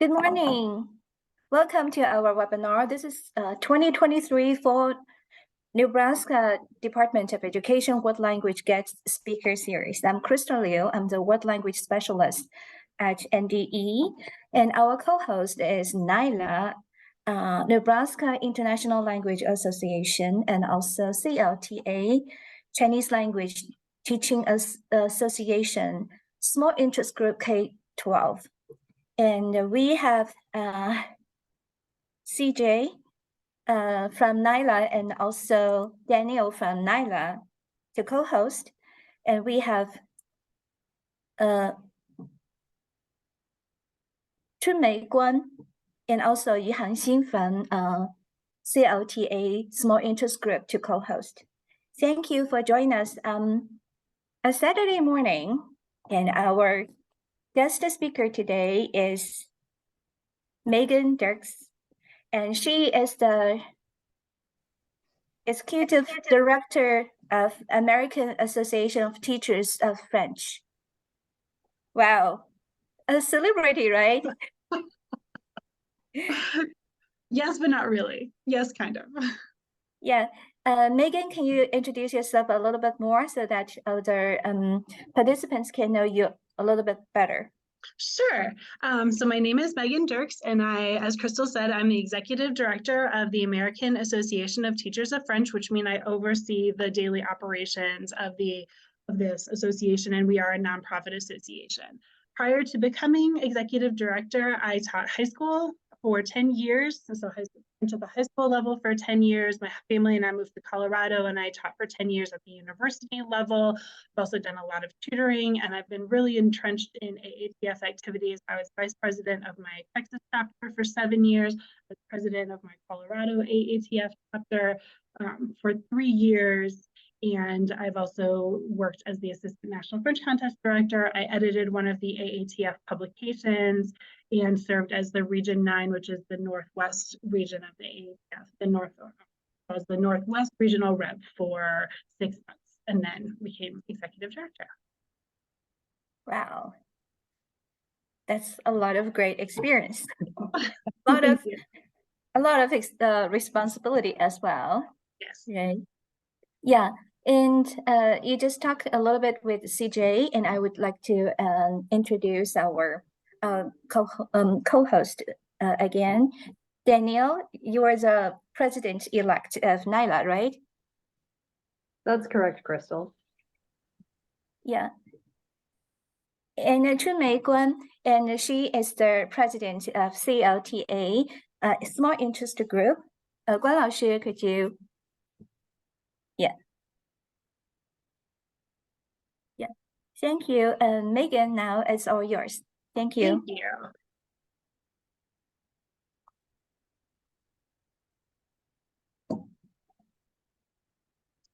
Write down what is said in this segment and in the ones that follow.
Good morning. Welcome to our webinar. This is 2023 for Nebraska Department of Education World Language Guest Speaker Series. I'm Crystal Liu. I'm the World Language Specialist at NDE, and our co-host is Nyla, Nebraska International Language Association, and also CLTA, Chinese Language Teaching Association, Small Interest Group K-12. And we have CJ from Nyla and also Daniel from Nyla to co-host. And we have Chunmei Guan and also Yihan Xin from CLTA Small Interest Group to co-host. Thank you for joining us a Saturday morning. And our guest speaker today is Megan Diercks, and she is the Executive Director of American Association of Teachers of French. Wow, a celebrity, right? Yes, but not really. Yes, kind of. Yeah. Megan, can you introduce yourself a little bit more so that other participants can know you a little bit better? Sure. So my name is Megan Diercks, and as Crystal said, I'm the Executive Director of the American Association of Teachers of French, which means I oversee the daily operations of this association, and we are a nonprofit association. Prior to becoming Executive Director, I taught high school for 10 years. So I went to the high school level for 10 years. My family and I moved to Colorado, and I taught for 10 years at the university level. I've also done a lot of tutoring, and I've been really entrenched in AATF activities. I was vice president of my Texas chapter for 7 years. I was president of my Colorado AATF chapter for 3 years. And I've also worked as the Assistant National French Contest Director. I edited one of the AATF publications and served as the Region 9, which is the Northwest region of the AATF. I was the Northwest Regional Rep for 6 months and then became Executive Director. Wow. That's a lot of great experience. a lot of responsibility as well. Yes. Right. Yeah. And you just talked a little bit with CJ, and I would like to introduce our co-host again. Daniel, you are the president-elect of Nyla, right? That's correct, Crystal. Yeah. And Chunmei Guan, and she is the president of CLTA, Small Interest Group. Guan 老师, could you? Yeah. Yeah. Thank you. Megan, now it's all yours. Thank you. Thank you.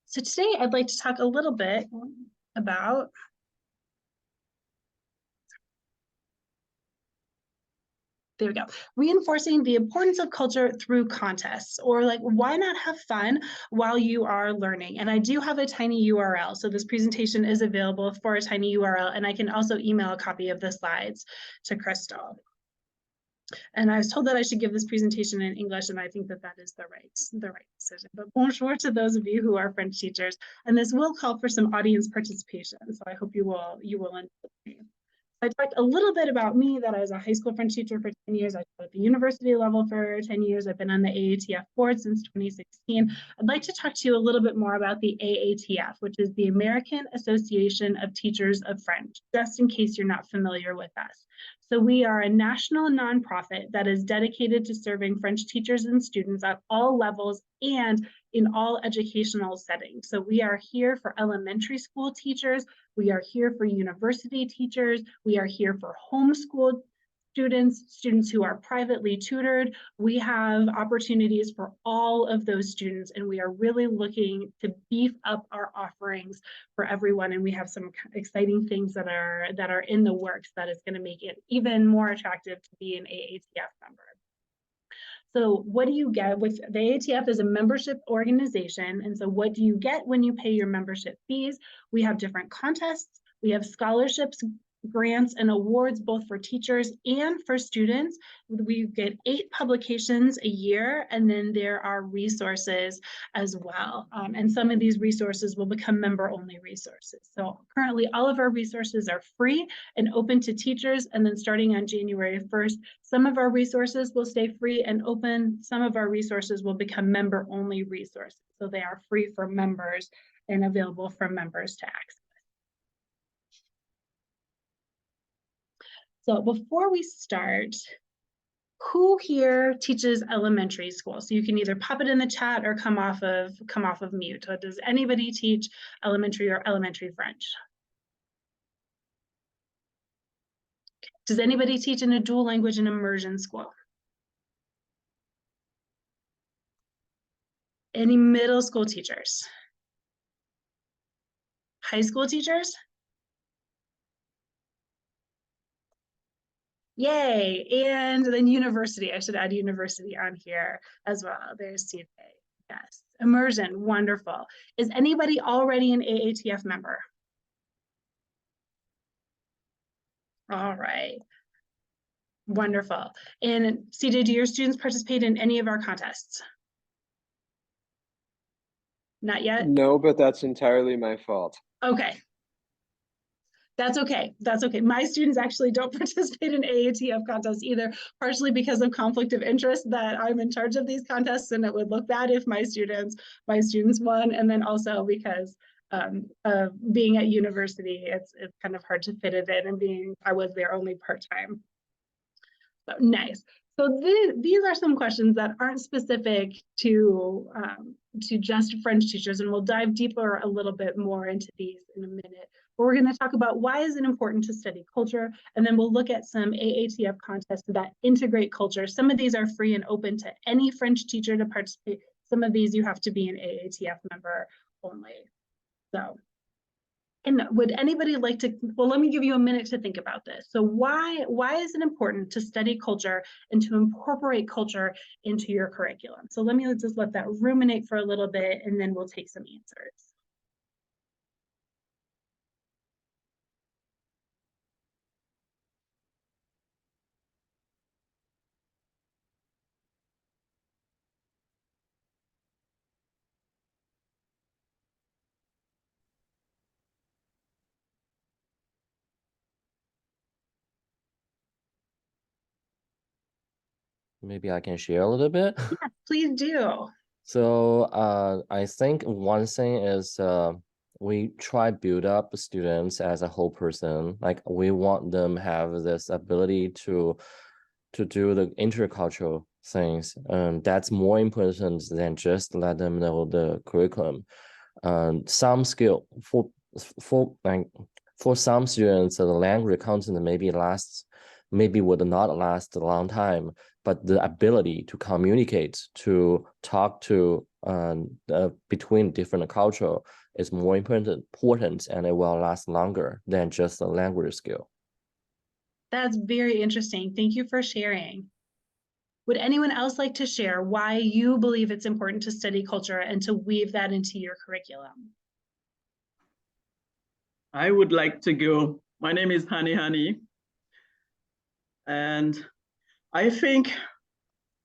So today I'd like to talk a little bit about there we go. Reinforcing the importance of culture through contests, or like, why not have fun while you are learning? And I do have a tiny URL. So this presentation is available for a tiny URL, and I can also email a copy of the slides to Crystal. And I was told that I should give this presentation in English, and I think that that is the right decision. But bonjour to those of you who are French teachers, and this will call for some audience participation. So I hope you will indulge me. I talked a little bit about me, that I was a high school French teacher for 10 years. I taught at the university level for 10 years. I've been on the AATF board since 2016. I'd like to talk to you a little bit more about the AATF, which is the American Association of Teachers of French, just in case you're not familiar with us. So we are a national nonprofit that is dedicated to serving French teachers and students at all levels and in all educational settings. So we are here for elementary school teachers, we are here for university teachers, we are here for homeschool students who are privately tutored. We have opportunities for all of those students, and we are really looking to beef up our offerings for everyone. And we have some exciting things that are in the works that is going to make it even more attractive to be an AATF member. So what do you get with the AATF is a membership organization. And so what do you get when you pay your membership fees? We have different contests. We have scholarships grants and awards both for teachers and for students. We get 8 publications a year, and then there are resources as well. And some of these resources will become member-only resources. So currently, all of our resources are free and open to teachers, and then starting on January 1st, some of our resources will stay free and open. Some of our resources will become member-only resources. So they are free for members and available for members to access. So before we start, who here teaches elementary school? So you can either pop it in the chat or come off of mute. So does anybody teach elementary or elementary French? Does anybody teach in a dual language and immersion school? Any middle school teachers? High school teachers? Yay, and then university. I should add university on here as well. There's CFA, yes. Immersion, wonderful. Is anybody already an AATF member? All right, wonderful. And CJ, do your students participate in any of our contests? Not yet? No, but that's entirely my fault. Okay. That's okay. That's okay. My students actually don't participate in AATF contests either, partially because of conflict of interest that I'm in charge of these contests and it would look bad if my students won. And then also because being at university, it's kind of hard to fit it in, and I was there only part-time. So nice. So these are some questions that aren't specific to just French teachers, and we'll dive deeper a little bit more into these in a minute. But we're going to talk about why is it important to study culture, and then we'll look at some AATF contests that integrate culture. Some of these are free and open to any French teacher to participate. Some of these you have to be an AATF member only. So, and would anybody like to, well, let me give you a minute to think about this. So why is it important to study culture and to incorporate culture into your curriculum? So let me just let that ruminate for a little bit, and then we'll take some answers. Maybe I can share a little bit. Yes, please do. So I think one thing is we try build up students as a whole person. Like we want them have this ability to do the intercultural things. That's more important than just let them know the curriculum. Some skill for some students, the language content maybe would not last a long time, but the ability to communicate, to talk to between different culture is more important, and it will last longer than just a language skill. That's very interesting. Thank you for sharing. Would anyone else like to share why you believe it's important to study culture and to weave that into your curriculum? I would like to go. My name is Hani. And I think,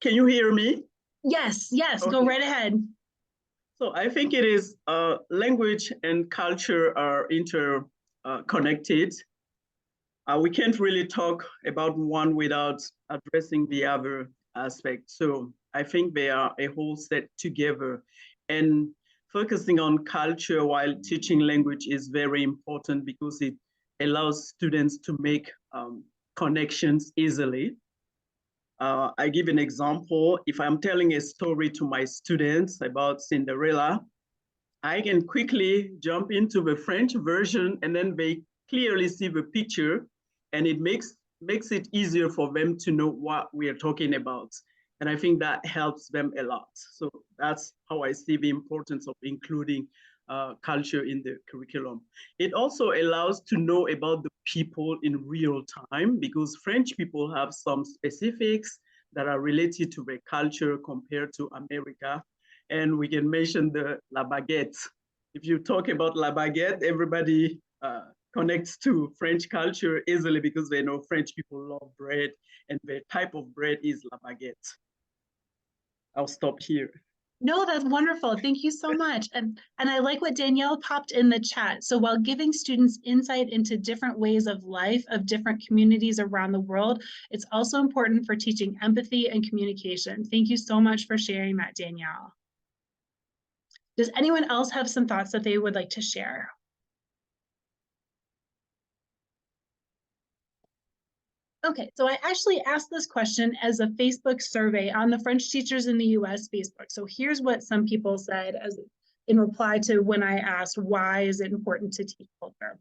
can you hear me? Yes, Okay. Go right ahead. So I think it is language and culture are interconnected. We can't really talk about one without addressing the other aspect. So I think they are a whole set together. And focusing on culture while teaching language is very important because it allows students to make connections easily. I give an example. If I'm telling a story to my students about Cinderella, I can quickly jump into the French version, and then they clearly see the picture, and it makes it easier for them to know what we are talking about. And I think that helps them a lot. So that's how I see the importance of including culture in the curriculum. It also allows to know about the people in real time, because French people have some specifics that are related to their culture compared to America. And we can mention the la baguette. If you talk about la baguette, everybody connects to French culture easily because they know French people love bread and their type of bread is la baguette. I'll stop here. No, that's wonderful. Thank you so much. And I like what Danielle popped in the chat. So while giving students insight into different ways of life of different communities around the world, it's also important for teaching empathy and communication. Thank you so much for sharing that, Danielle. Does anyone else have some thoughts that they would like to share? Okay, so I actually asked this question as a Facebook survey on the French Teachers in the US Facebook. So here's what some people said as in reply to when I asked, why is it important to teach culture?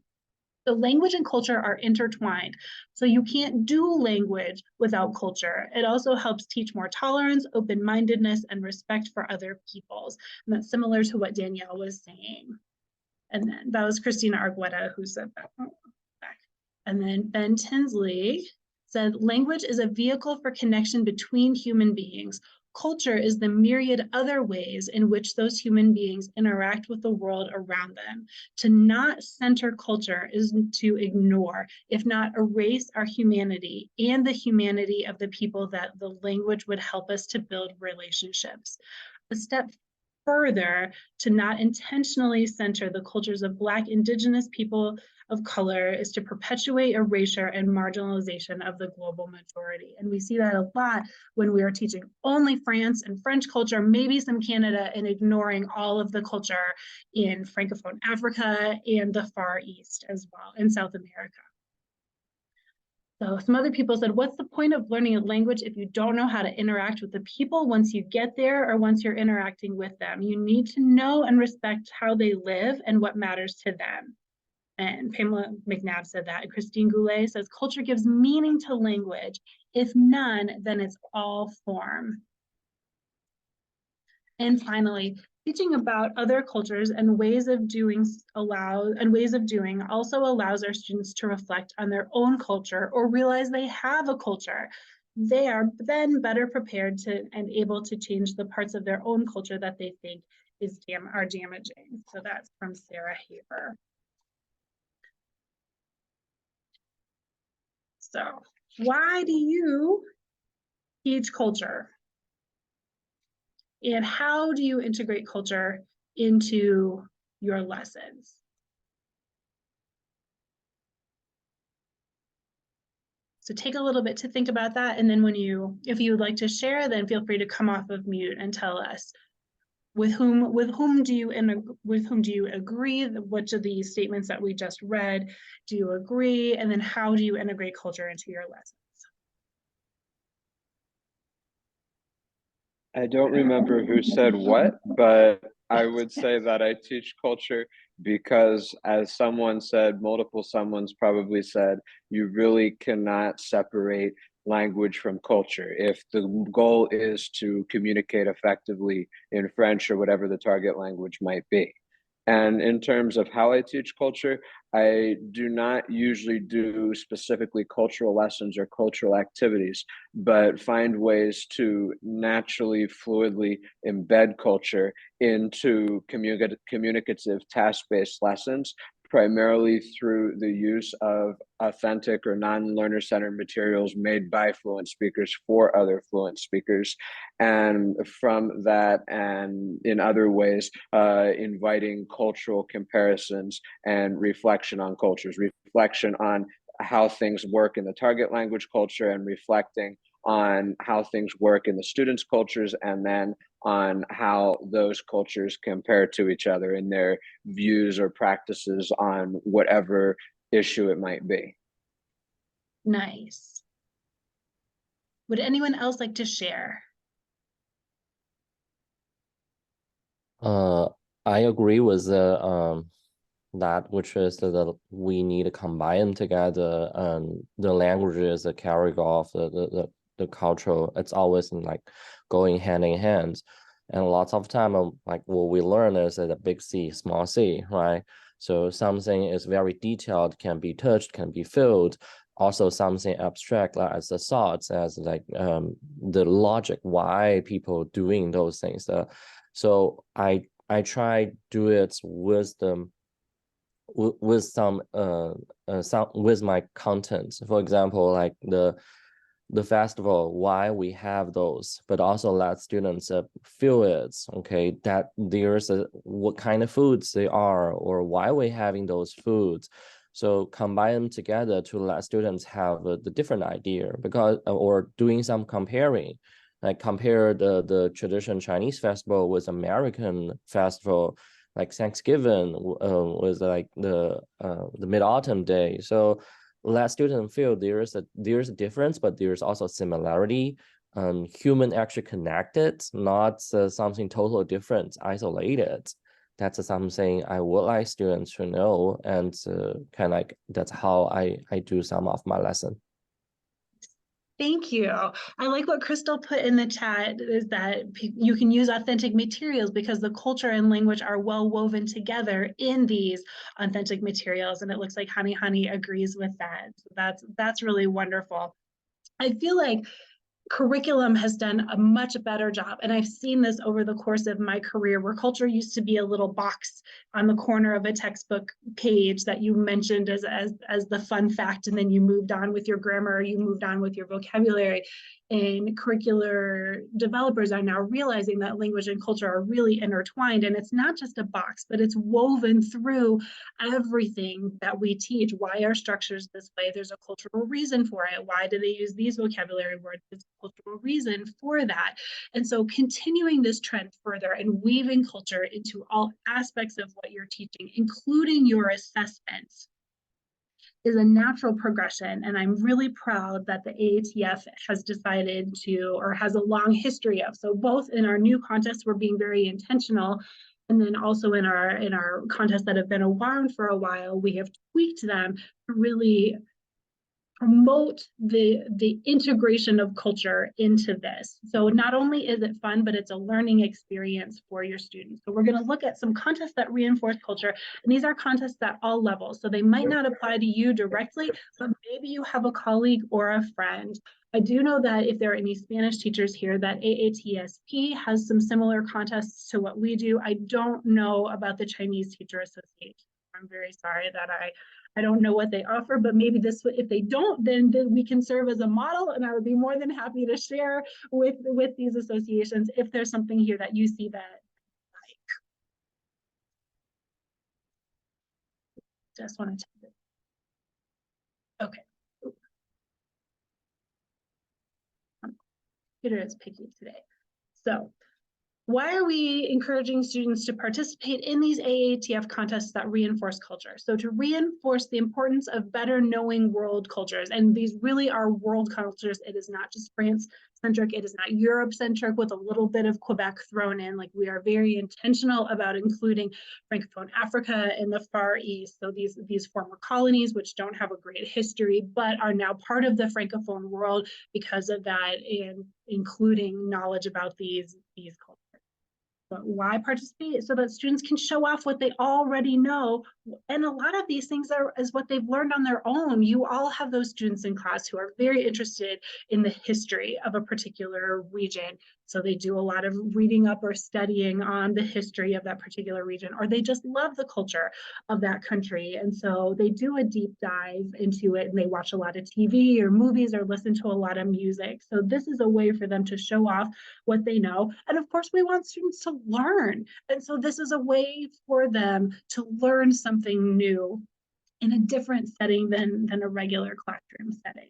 The language and culture are intertwined. So you can't do language without culture. It also helps teach more tolerance, open-mindedness, and respect for other peoples. And that's similar to what Danielle was saying. And then that was Christina Argueta who said that. And then Ben Tinsley said, language is a vehicle for connection between human beings. Culture is the myriad other ways in which those human beings interact with the world around them. To not center culture is to ignore, if not erase, our humanity and the humanity of the people that the language would help us to build relationships. A step further, to not intentionally center the cultures of Black, Indigenous people of color is to perpetuate erasure and marginalization of the global majority. And we see that a lot when we are teaching only France and French culture, maybe some Canada, and ignoring all of the culture in Francophone Africa and the Far East as well, in South America. So some other people said, what's the point of learning a language if you don't know how to interact with the people once you get there or once you're interacting with them? You need to know and respect how they live and what matters to them. And Pamela McNabb said that. And Christine Goulet says, culture gives meaning to language. If none, then it's all form. And finally, teaching about other cultures and ways of doing also allows our students to reflect on their own culture or realize they have a culture. They are then better prepared to and able to change the parts of their own culture that they think are damaging. So that's from Sarah Haber. So why do you teach culture? And how do you integrate culture into your lessons? So take a little bit to think about that. And then if you would like to share, then feel free to come off of mute and tell us with whom do you agree? Which of these statements that we just read do you agree? And then how do you integrate culture into your lessons? I don't remember who said what, but I would say that I teach culture because, as someone said, multiple someone's probably said, you really cannot separate language from culture. If the goal is to communicate effectively in French or whatever the target language might be. And in terms of how I teach culture, I do not usually do specifically cultural lessons or cultural activities, but find ways to naturally, fluidly embed culture into communicative task-based lessons, primarily through the use of authentic or non-learner centered materials made by fluent speakers for other fluent speakers. And from that, and in other ways, inviting cultural comparisons and reflection on cultures, reflection on how things work in the target language culture, and reflecting on how things work in the students' cultures, and then on how those cultures compare to each other in their views or practices on whatever issue it might be. Nice. Would anyone else like to share? I agree with that, which is that we need to combine together the languages, the carry off, the cultural. It's always like going hand in hand. And lots of time, like what we learn is that a big C, small c, right? So something is very detailed, can be touched, can be filled. Also something abstract, like as the thoughts, as like the logic, why people doing those things. So I try do it with with some with my content. For example, like the festival, why we have those, but also let students feel it, okay, that there's what kind of foods they are, or why we're having those foods. So combine them together to let students have the different idea, because or doing some comparing, like compare the traditional Chinese festival with American festival, like Thanksgiving with like the Mid-Autumn Day. So let students feel there's a difference, but there's also similarity. Human actually connected, not something totally different, isolated. That's something I would like students to know, and kind of like that's how I do some of my lesson. Thank you. I like what Crystal put in the chat, is that you can use authentic materials because the culture and language are well woven together in these authentic materials. And it looks like Honey agrees with that. So that's really wonderful. I feel like curriculum has done a much better job. And I've seen this over the course of my career, where culture used to be a little box on the corner of a textbook page that you mentioned as the fun fact, and then you moved on with your grammar, you moved on with your vocabulary. And curricular developers are now realizing that language and culture are really intertwined, and it's not just a box, but it's woven through everything that we teach. Why are structures this way? There's a cultural reason for it. Why do they use these vocabulary words? There's a cultural reason for that. And so continuing this trend further and weaving culture into all aspects of what you're teaching, including your assessments, is a natural progression. And I'm really proud that the AATF has decided to, or has a long history of. So both in our new contests, we're being very intentional. And then also in our contests that have been around for a while, we have tweaked them to really promote the integration of culture into this. So not only is it fun, but it's a learning experience for your students. So we're going to look at some contests that reinforce culture, and these are contests at all levels. So they might not apply to you directly, but maybe you have a colleague or a friend. I do know that if there are any Spanish teachers here, that AATSP has some similar contests to what we do. I don't know about the Chinese Teacher Association. I'm very sorry that I don't know what they offer, but maybe this, if they don't, then we can serve as a model, and I would be more than happy to share with these associations if there's something here that you see that like. Just want to check it. Okay. Computer is picky today. So why are we encouraging students to participate in these AATF contests that reinforce culture? So to reinforce the importance of better knowing world cultures, and these really are world cultures. It is not just France-centric, it is not Europe-centric with a little bit of Quebec thrown in. Like, we are very intentional about including Francophone Africa and the Far East. So these former colonies, which don't have a great history, but are now part of the Francophone world because of that, and including knowledge about these cultures. But why participate? So that students can show off what they already know. And a lot of these things is what they've learned on their own. You all have those students in class who are very interested in the history of a particular region. So they do a lot of reading up or studying on the history of that particular region, or they just love the culture of that country. And so they do a deep dive into it, and they watch a lot of TV or movies or listen to a lot of music. So this is a way for them to show off what they know. And of course, we want students to learn. And so this is a way for them to learn something new in a different setting than a regular classroom setting.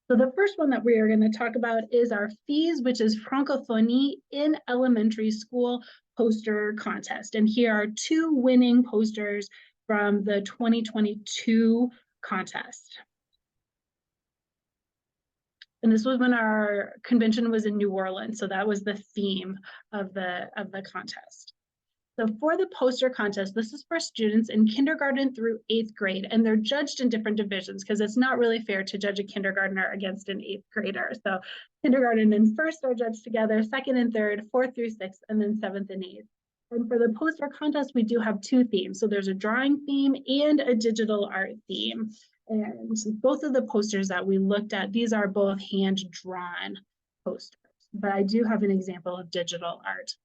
So the first one that we are going to talk about is our FEES, which is Francophonie in Elementary School poster contest. And here are two winning posters from the 2022 contest. And this was when our convention was in New Orleans. So that was the theme of the contest. So for the poster contest, this is for students in kindergarten through 8th grade, and they're judged in different divisions because it's not really fair to judge a kindergartner against an 8th grader. So kindergarten and first are judged together, 2nd and 3rd, 4th through 6th, and then 7th and 8th. And for the poster contest, we do have two themes. So there's a drawing theme and a digital art theme. And both of the posters that we looked at, these are both hand-drawn posters, but I do have an example of digital art.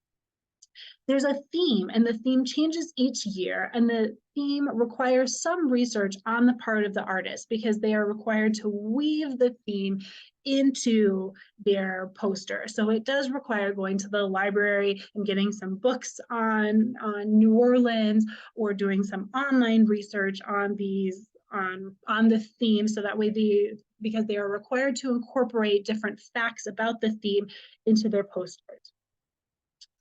There's a theme, and the theme changes each year, and the theme requires some research on the part of the artist because they are required to weave the theme into their poster. So it does require going to the library and getting some books on New Orleans, or doing some online research on these on the theme, so that way because they are required to incorporate different facts about the theme into their posters.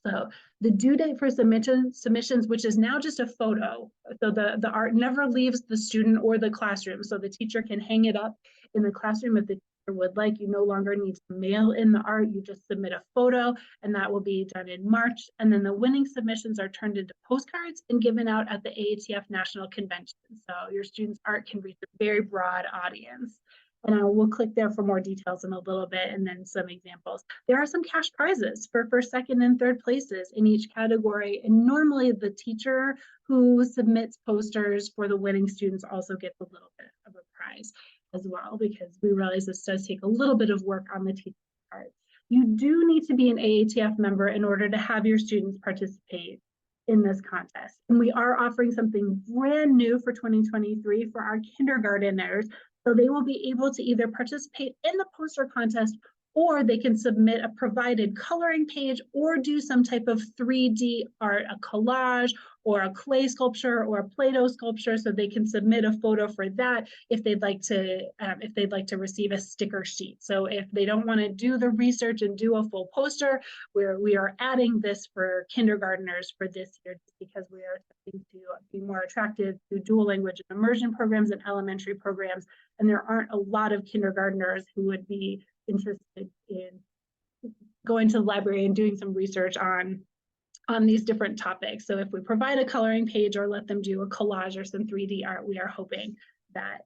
So the due date for submissions, which is now just a photo, so the art never leaves the student or the classroom, so the teacher can hang it up in the classroom if the teacher would like. You no longer need to mail in the art, you just submit a photo, and that will be done in March. And then the winning submissions are turned into postcards and given out at the AATF National Convention. So your students' art can reach a very broad audience. And we'll click there for more details in a little bit, and then some examples. There are some cash prizes for first, second, and third places in each category. And normally the teacher who submits posters for the winning students also gets a little bit of a prize as well, because we realize this does take a little bit of work on the teacher's part. You do need to be an AATF member in order to have your students participate in this contest. And we are offering something brand new for 2023 for our kindergarteners. So they will be able to either participate in the poster contest, or they can submit a provided coloring page or do some type of 3D art, a collage or a clay sculpture or a Play-Doh sculpture. So they can submit a photo for that if they'd like to receive a sticker sheet. So if they don't want to do the research and do a full poster, we are adding this for kindergarteners for this year, just because we are trying to be more attractive to dual language and immersion programs and elementary programs. And there aren't a lot of kindergarteners who would be interested in going to the library and doing some research on these different topics. So if we provide a coloring page or let them do a collage or some 3D art, we are hoping that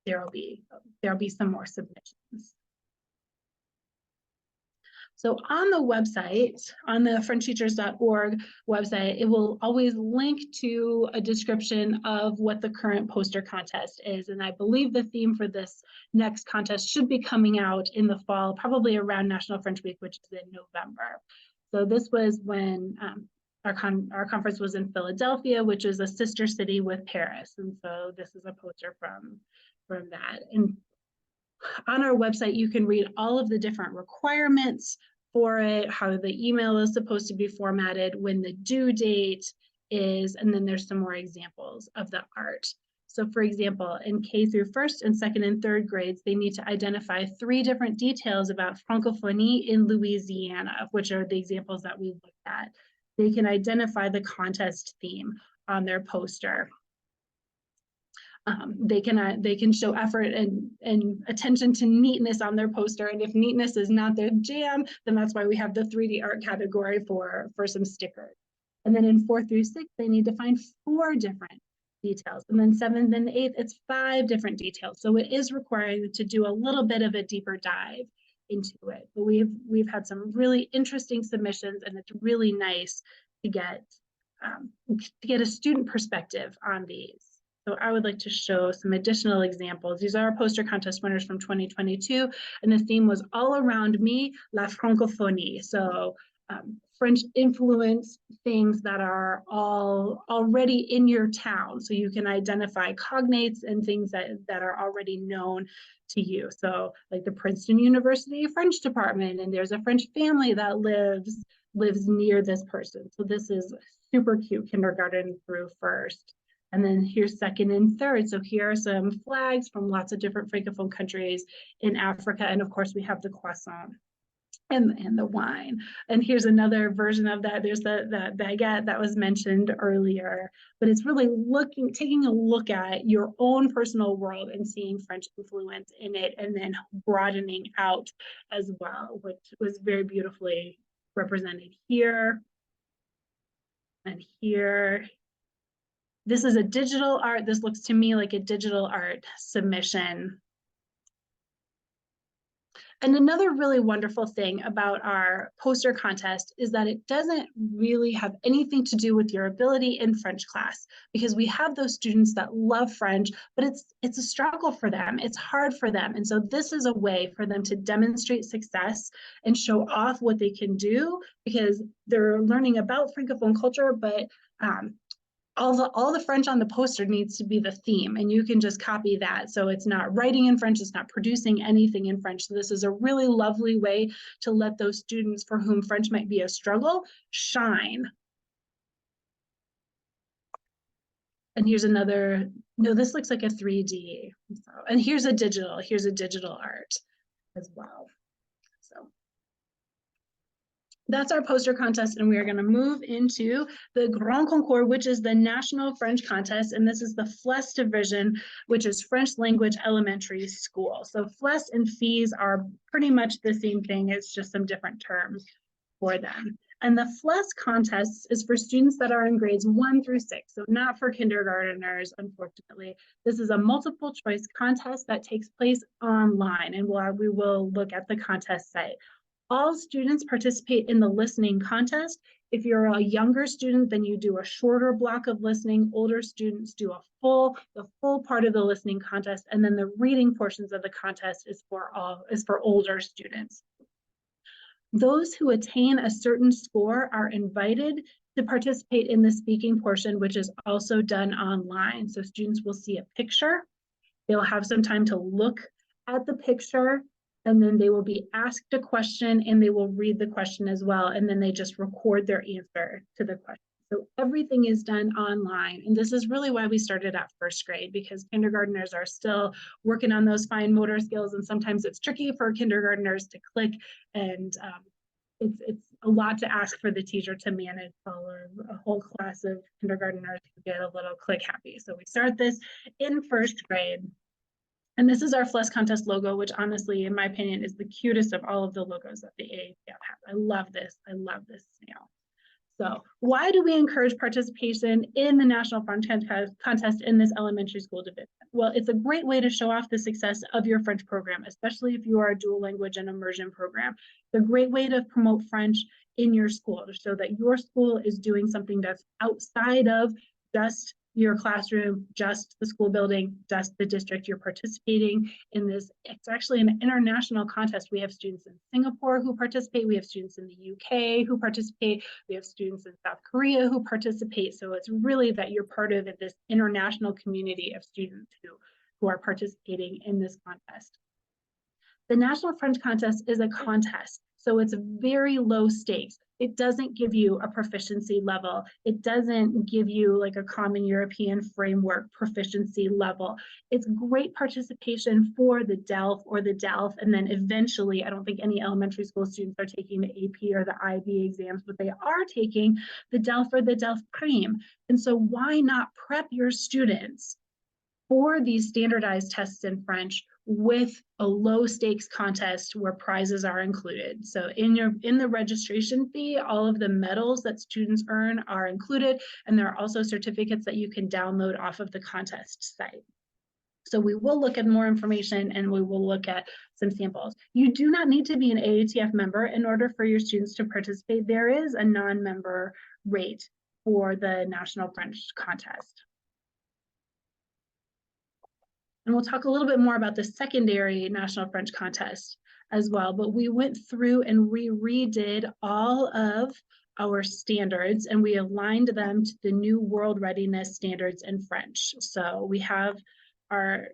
there'll be some more submissions. So on the website, on the FrenchTeachers.org website, it will always link to a description of what the current poster contest is. And I believe the theme for this next contest should be coming out in the fall, probably around National French Week, which is in November. So this was when our conference was in Philadelphia, which is a sister city with Paris. And so this is a poster from that. And on our website, you can read all of the different requirements for it, how the email is supposed to be formatted, when the due date is, and then there's some more examples of the art. So for example, in K through first and second and third grades, they need to identify 3 different details about francophonie in Louisiana, which are the examples that we looked at. They can identify the contest theme on their poster. They can show effort and attention to neatness on their poster. And if neatness is not their jam, then that's why we have the 3D art category for some stickers. And then in 4 through 6, they need to find 4 different details. And then 7th and 8th, it's 5 different details. So it is required to do a little bit of a deeper dive into it. But we've had some really interesting submissions, and it's really nice to get a student perspective on these. So I would like to show some additional examples. These are our poster contest winners from 2022, and the theme was All Around Me, La Francophonie. So French influence things that are all already in your town. So you can identify cognates and things that are already known to you. So like the Princeton University French department, and there's a French family that lives near this person. So this is super cute, kindergarten through first. And then here's second and third. So here are some flags from lots of different Francophone countries in Africa. And of course we have the croissant and the wine. And here's another version of that. There's the baguette that was mentioned earlier, but it's really taking a look at your own personal world and seeing French influence in it, and then broadening out as well, which was very beautifully represented here and here. This is a digital art. This looks to me like a digital art submission. And another really wonderful thing about our poster contest is that it doesn't really have anything to do with your ability in French class, because we have those students that love French, but it's a struggle for them. It's hard for them. And so this is a way for them to demonstrate success and show off what they can do, because they're learning about Francophone culture, but all the French on the poster needs to be the theme, and you can just copy that. So it's not writing in French, it's not producing anything in French. So this is a really lovely way to let those students for whom French might be a struggle shine. And here's another, no, this looks like a 3D. And here's a digital art as well. So that's our poster contest, and we are going to move into the Grand Concours, which is the National French Contest, and this is the FLES division, which is French Language Elementary School. So FLES and FEES are pretty much the same thing, it's just some different terms for them. And the FLES contest is for students that are in grades 1 through 6, so not for kindergarteners, unfortunately. This is a multiple choice contest that takes place online, and we will look at the contest site. All students participate in the listening contest. If you're a younger student, then you do a shorter block of listening. Older students do the full part of the listening contest, and then the reading portions of the contest is for older students. Those who attain a certain score are invited to participate in the speaking portion, which is also done online. So students will see a picture. They'll have some time to look at the picture, and then they will be asked a question and they will read the question as well. And then they just record their answer to the question. So everything is done online. And this is really why we started at first grade, because kindergartners are still working on those fine motor skills. And sometimes it's tricky for kindergartners to click, and it's a lot to ask for the teacher to manage a whole class of kindergartners to get a little click happy. So we start this in first grade. And this is our FLES contest logo, which honestly, in my opinion, is the cutest of all of the logos that the AACF has. I love this snail. So why do we encourage participation in the National French Contest in this elementary school division? Well, it's a great way to show off the success of your French program, especially if you are a dual language and immersion program. It's a great way to promote French in your school, to show that your school is doing something that's outside of just your classroom, just the school building, just the district. You're participating in this. It's actually an international contest. We have students in Singapore who participate. We have students in the UK who participate. We have students in South Korea who participate. So it's really that you're part of this international community of students who are participating in this contest. The National French Contest is a contest, so it's very low stakes. It doesn't give you a proficiency level. It doesn't give you like a common European framework proficiency level. It's great participation for the DELF or the DELF, and then eventually, I don't think any elementary school students are taking the AP or the IB exams, but they are taking the DELF or the DELF Prime. And so why not prep your students for these standardized tests in French with a low stakes contest where prizes are included? So in the registration fee, all of the medals that students earn are included, and there are also certificates that you can download off of the contest site. So we will look at more information and we will look at some samples. You do not need to be an AATF member in order for your students to participate. There is a non-member rate for the National French Contest. And we'll talk a little bit more about the secondary National French Contest as well, but we went through and we redid all of our standards and we aligned them to the new world readiness standards in French. So we have our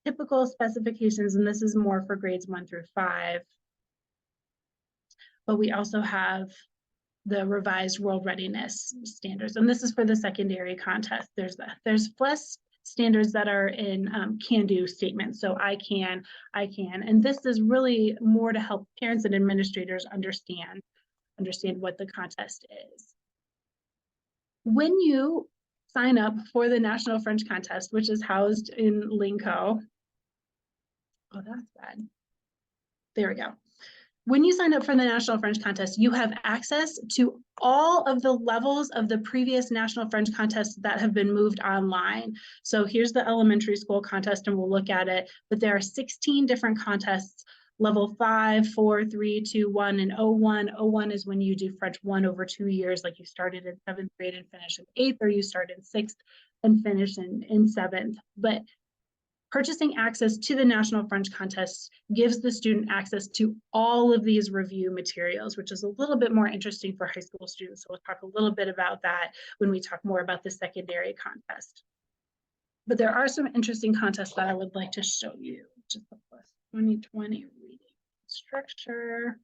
typical specifications, and this is more for grades 1 through 5. But we also have the revised world readiness standards, and this is for the secondary contest. There's FLES standards that are in can-do statements. So I can, and this is really more to help parents and administrators understand what the contest is. When you sign up for the National French Contest, which is housed in Linco, oh, that's bad. There we go. When you sign up for the National French Contest, you have access to all of the levels of the previous National French Contests that have been moved online. So here's the elementary school contest, and we'll look at it, but there are 16 different contests level 5, 4, 3, 2, 1, and 01. 01 is when you do French 1 over 2 years, like you started in 7th grade and finish in 8th, or you start in 6th and finish in 7th. But purchasing access to the National French Contest gives the student access to all of these review materials, which is a little bit more interesting for high school students. So we'll talk a little bit about that when we talk more about the secondary contest. But there are some interesting contests that I would like to show you, which is the plus 2020 reading structure.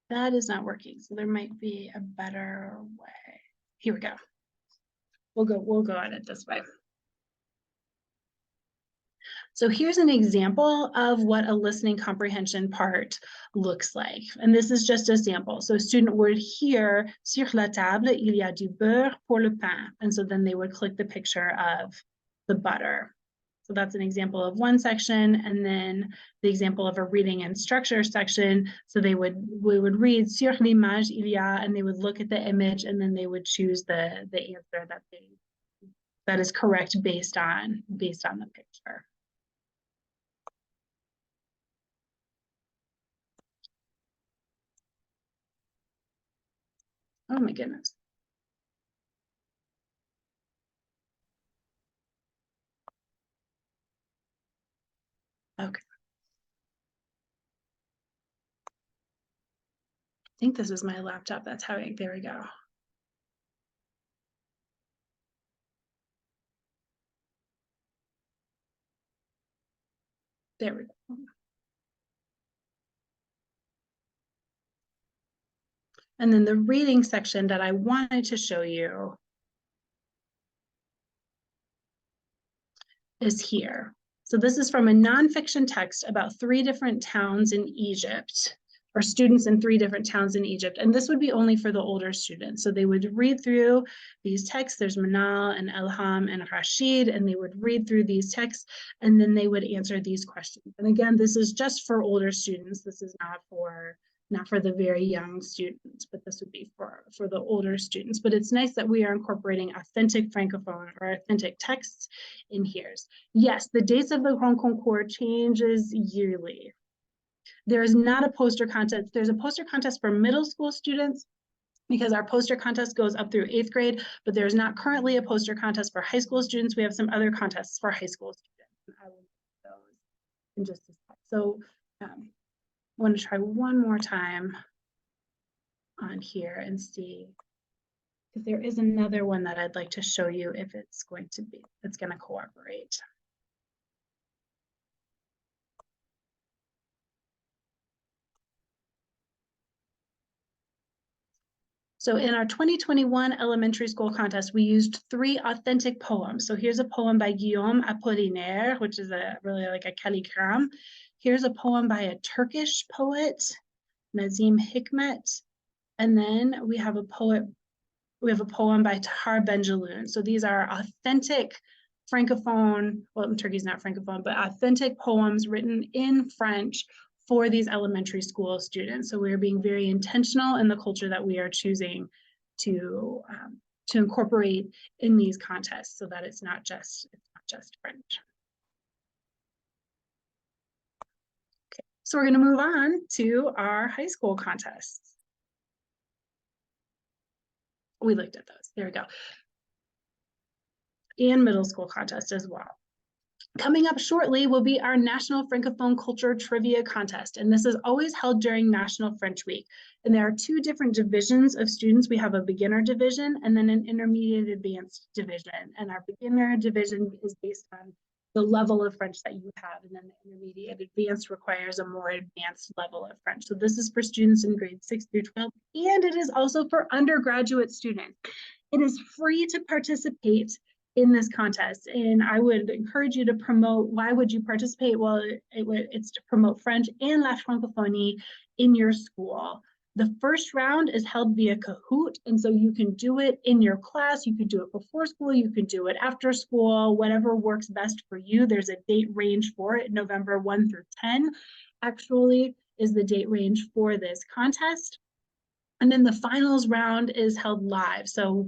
That is not working, so there might be a better way. Here we go. We'll go at it this way. So here's an example of what a listening comprehension part looks like. And this is just a sample. So a student would hear, sur la table, il y a du beurre pour le pain. And so then they would click the picture of the butter. So that's an example of one section, and then the example of a reading and structure section. So we would read sur l'image il y a, and they would look at the image, and then they would choose the answer that is correct based on the picture. Oh my goodness. Okay. I think this is my laptop. That's how there we go. There we go. And then the reading section that I wanted to show you is here. So this is from a nonfiction text about 3 different towns in Egypt, or students in 3 different towns in Egypt. And this would be only for the older students. So they would read through these texts. There's Manal and Elham and Rashid, and they would read through these texts, and then they would answer these questions. And again, this is just for older students. This is not for the very young students, but this would be for the older students. But it's nice that we are incorporating authentic Francophone or authentic texts in here. Yes, the dates of the Grand Concours changes yearly. There is not a poster contest. There's a poster contest for middle school students because our poster contest goes up through 8th grade, but there's not currently a poster contest for high school students. We have some other contests for high school students. I will do those in just a sec. So I want to try one more time on here and see if there is another one that I'd like to show you if it's going to cooperate. So in our 2021 elementary school contest, we used 3 authentic poems. So here's a poem by Guillaume Apollinaire, which is really like a calligram. Here's a poem by a Turkish poet, Nazim Hikmet. And then we have a poem by Tahar Benjaloun. So these are authentic Francophone, well, Turkey's not Francophone, but authentic poems written in French for these elementary school students. So we're being very intentional in the culture that we are choosing to incorporate in these contests, so that it's not just French. Okay, so we're going to move on to our high school contests. We looked at those. There we go. And middle school contest as well. Coming up shortly will be our National Francophone Culture Trivia Contest, and this is always held during National French Week. And there are 2 different divisions of students. We have a beginner division and then an intermediate advanced division. And our beginner division is based on the level of French that you have, and then the intermediate advanced requires a more advanced level of French. So this is for students in grades 6 through 12, and it is also for undergraduate students. It is free to participate in this contest, and I would encourage you to promote. Why would you participate? Well, it's to promote French and La Francophonie in your school. The first round is held via Kahoot, and so you can do it in your class, you could do it before school, you could do it after school, whatever works best for you. There's a date range for it. November 1 through 10 actually is the date range for this contest. And then the finals round is held live. So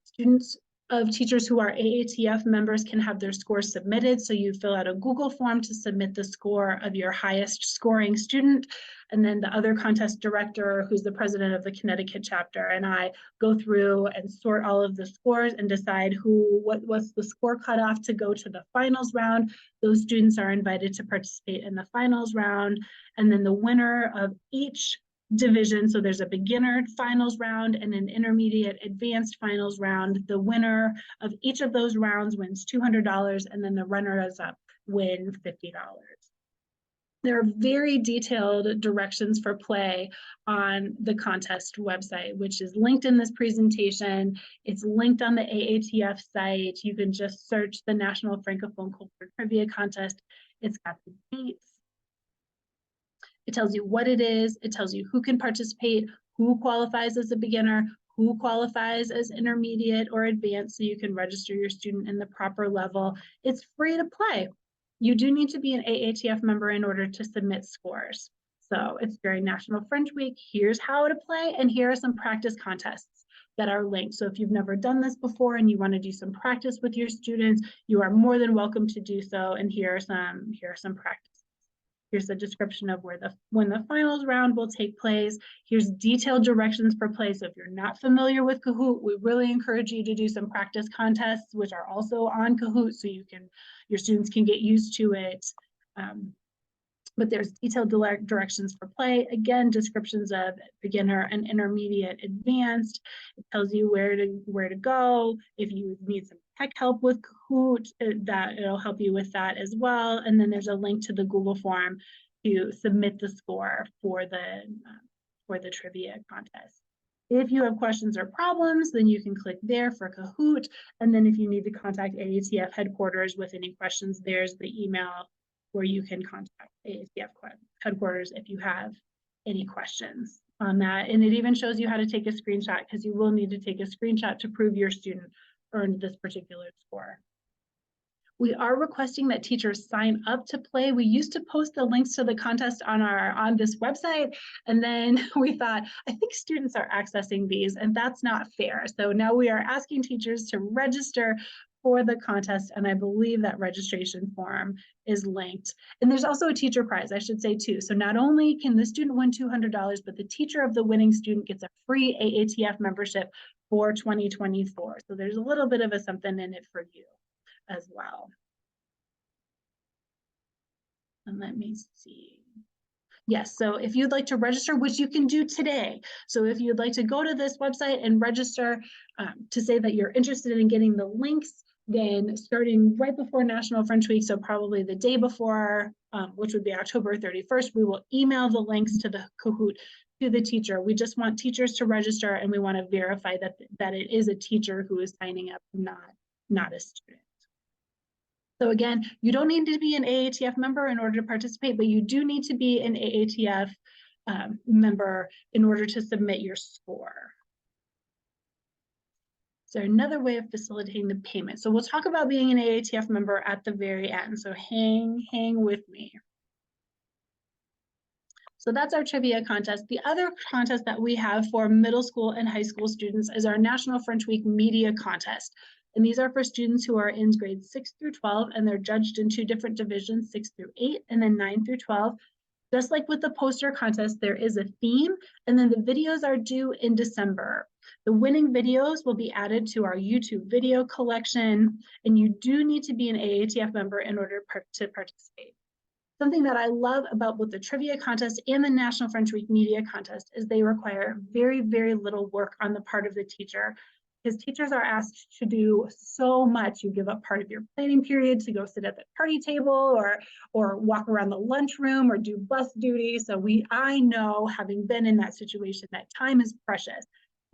students of teachers who are AATF members can have their scores submitted. So you fill out a Google form to submit the score of your highest scoring student. And then the other contest director, who's the president of the Connecticut chapter, and I go through and sort all of the scores and decide what's the score cutoff to go to the finals round. Those students are invited to participate in the finals round. And then the winner of each division, so there's a beginner finals round and an intermediate advanced finals round. The winner of each of those rounds wins $200, and then the runners-up win $50. There are very detailed directions for play on the contest website, which is linked in this presentation. It's linked on the AATF site. You can just search the National Francophone Culture Trivia Contest. It's got the dates. It tells you what it is. It tells you who can participate, who qualifies as a beginner, who qualifies as intermediate or advanced, so you can register your student in the proper level. It's free to play. You do need to be an AATF member in order to submit scores. So it's during National French Week. Here's how to play, and here are some practice contests that are linked. So if you've never done this before and you want to do some practice with your students, you are more than welcome to do so. And here are some practice. Here's a description of when the finals round will take place. Here's detailed directions for play. So if you're not familiar with Kahoot, we really encourage you to do some practice contests, which are also on Kahoot, so your students can get used to it. But there's detailed directions for play. Again, descriptions of beginner and intermediate, advanced. It tells you where to go. If you need some tech help with Kahoot, it'll help you with that as well. And then there's a link to the Google form to submit the score for the trivia contest. If you have questions or problems, then you can click there for Kahoot. And then if you need to contact AATF headquarters with any questions, there's the email where you can contact AATF headquarters if you have any questions on that. And it even shows you how to take a screenshot, because you will need to take a screenshot to prove your student earned this particular score. We are requesting that teachers sign up to play. We used to post the links to the contest on this website, and then we thought, I think students are accessing these, and that's not fair. So now we are asking teachers to register for the contest, and I believe that registration form is linked. And there's also a teacher prize, I should say, too. So not only can the student win $200, but the teacher of the winning student gets a free AATF membership for 2024. So there's a little bit of a something in it for you as well. And let me see. Yes, so if you'd like to register, which you can do today. So if you'd like to go to this website and register to say that you're interested in getting the links, then starting right before National French Week, so probably the day before, which would be October 31st, we will email the links to the Kahoot to the teacher. We just want teachers to register, and we want to verify that it is a teacher who is signing up, not a student. So again, you don't need to be an AATF member in order to participate, but you do need to be an AATF member in order to submit your score. So another way of facilitating the payment. So we'll talk about being an AATF member at the very end. So hang with me. So that's our trivia contest. The other contest that we have for middle school and high school students is our National French Week Media Contest. And these are for students who are in grades 6 through 12, and they're judged in 2 different divisions, 6 through 8, and then 9 through 12. Just like with the poster contest, there is a theme, and then the videos are due in December. The winning videos will be added to our YouTube video collection, and you do need to be an AATF member in order to participate. Something that I love about both the trivia contest and the National French Week Media Contest is they require very, very little work on the part of the teacher, because teachers are asked to do so much. You give up part of your planning period to go sit at the party table or walk around the lunchroom or do bus duty. So I know, having been in that situation, that time is precious.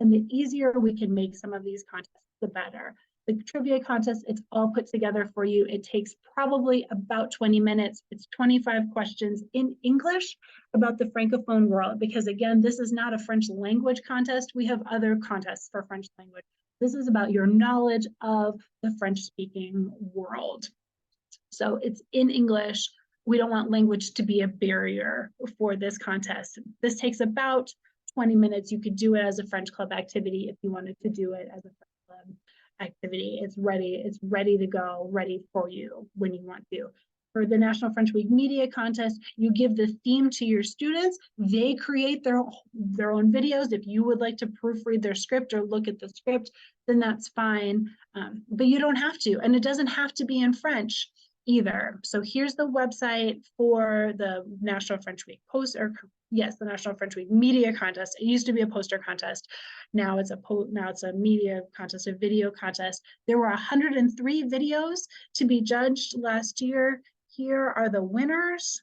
And the easier we can make some of these contests, the better. The trivia contest, it's all put together for you. It takes probably about 20 minutes. It's 25 questions in English about the Francophone world, because again, this is not a French language contest. We have other contests for French language. This is about your knowledge of the French-speaking world. So it's in English. We don't want language to be a barrier for this contest. This takes about 20 minutes. You could do it as a French club activity if you wanted to do it as a French club activity. It's ready to go, ready for you when you want to. For the National French Week Media Contest, you give the theme to your students. They create their own videos. If you would like to proofread their script or look at the script, then that's fine. But you don't have to, and it doesn't have to be in French either. So here's the website for the National French Week the National French Week Media Contest. It used to be a poster contest. Now it's a media contest, a video contest. There were 103 videos to be judged last year. Here are the winners.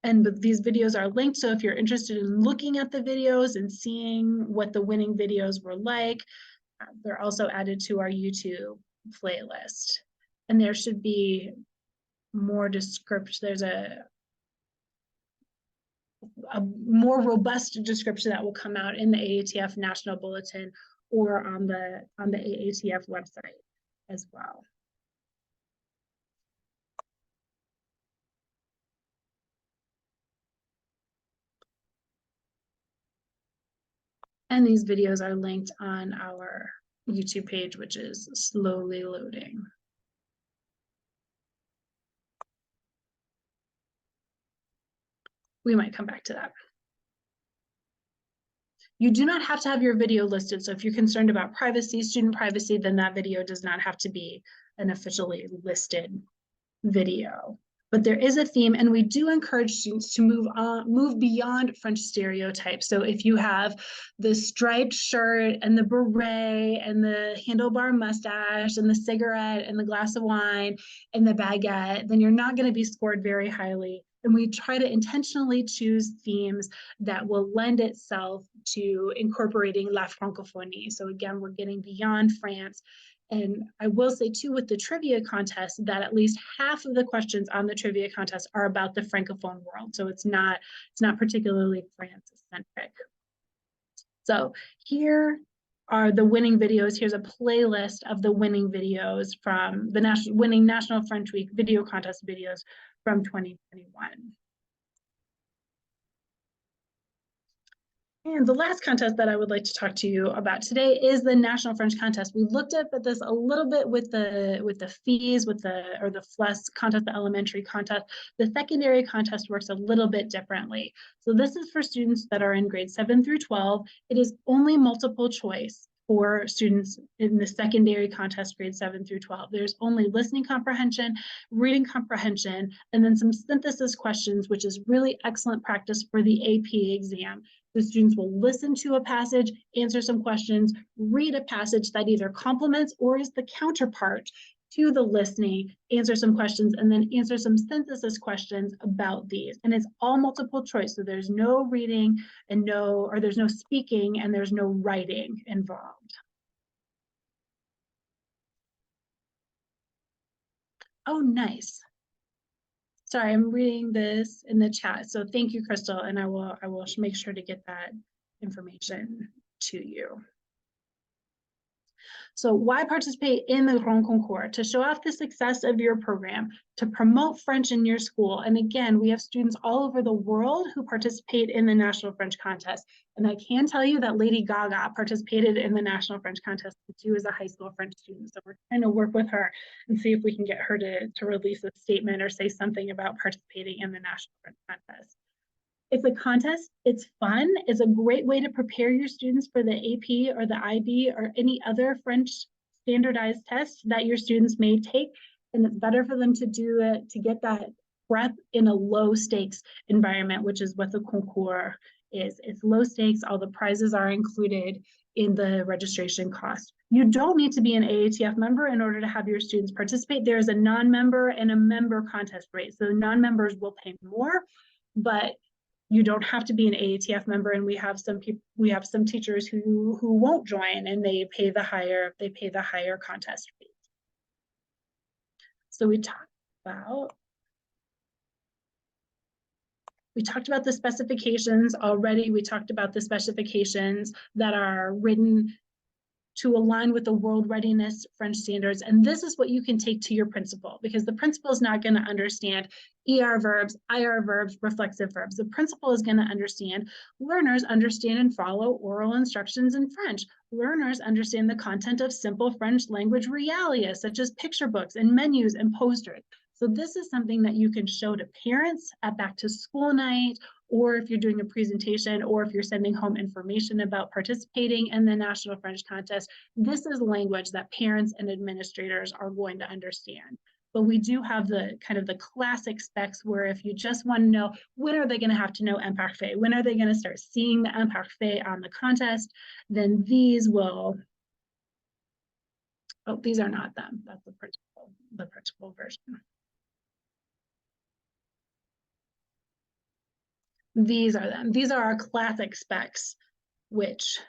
And these videos are linked, so if you're interested in looking at the videos and seeing what the winning videos were like, they're also added to our YouTube playlist. And there should be more description. There's a more robust description that will come out in the AATF National Bulletin or on the AATF website as well. And these videos are linked on our YouTube page, which is slowly loading. We might come back to that. You do not have to have your video listed. So if you're concerned about privacy, student privacy, then that video does not have to be an officially listed video. But there is a theme, and we do encourage students to move beyond French stereotypes. So if you have the striped shirt and the beret and the handlebar mustache and the cigarette and the glass of wine and the baguette, then you're not going to be scored very highly. And we try to intentionally choose themes that will lend itself to incorporating La Francophonie. So again, we're getting beyond France. And I will say too, with the trivia contest, that at least half of the questions on the trivia contest are about the Francophone world. So it's not particularly France-centric. So here are the winning videos. Here's a playlist of the winning videos from the National French Week video contest videos from 2021. And the last contest that I would like to talk to you about today is the National French Contest. We looked at this a little bit with the fees, or the FLES contest, the elementary contest. The secondary contest works a little bit differently. So this is for students that are in grades 7 through 12. It is only multiple choice for students in the secondary contest, grades 7 through 12. There's only listening comprehension, reading comprehension, and then some synthesis questions, which is really excellent practice for the AP exam. The students will listen to a passage, answer some questions, read a passage that either complements or is the counterpart to the listening, answer some questions, and then answer some synthesis questions about these. And it's all multiple choice. So there's no reading and there's no speaking and there's no writing involved. Oh, nice. Sorry, I'm reading this in the chat. So thank you, Crystal, and I will make sure to get that information to you. So why participate in the Grand Concours? To show off the success of your program, to promote French in your school. And again, we have students all over the world who participate in the National French Contest. And I can tell you that Lady Gaga participated in the National French Contest. She was a high school French student. So we're trying to work with her and see if we can get her to release a statement or say something about participating in the National French Contest. It's a contest, it's fun, it's a great way to prepare your students for the AP or the IB or any other French standardized test that your students may take. And it's better for them to do it, to get that prep in a low stakes environment, which is what the concours is. It's low stakes, all the prizes are included in the registration cost. You don't need to be an AATF member in order to have your students participate. There is a non-member and a member contest rate. So non-members will pay more, but You don't have to be an AATF member, and we have some teachers who won't join, and they pay the higher contest fee. So we talked about the specifications already. We talked about the specifications that are written to align with the World Readiness French standards. And this is what you can take to your principal, because the principal is not going to understand ER verbs, IR verbs, reflexive verbs. The principal is going to understand learners understand and follow oral instructions in French. Learners understand the content of simple French language realia, such as picture books and menus and posters. So this is something that you can show to parents at back to school night, or if you're doing a presentation, or if you're sending home information about participating in the National French Contest. This is language that parents and administrators are going to understand. But we do have the kind of the classic specs where if you just want to know, when are they going to have to know imparfait? When are they going to start seeing the imparfait on the contest? Then these will, oh, these are not them. That's the principal version. These are them. These are our classic specs, which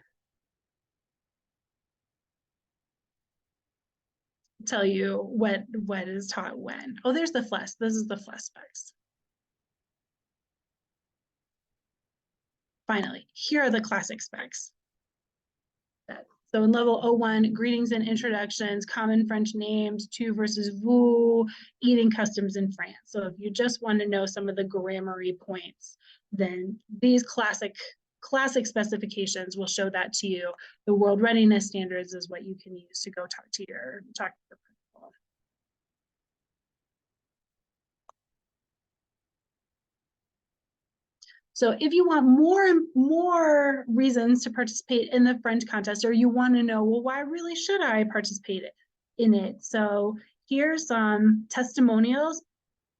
tell you what is taught when. Oh, there's the FLES. This is the FLES specs. Finally, here are the classic specs. So in level 01, greetings and introductions, common French names, tu versus vous, eating customs in France. So if you just want to know some of the grammary points, then these classic specifications will show that to you. The World Readiness Standards is what you can use to go talk to the principal. So if you want more reasons to participate in the French contest, or you want to know, well, why really should I participate in it? So here's some testimonials.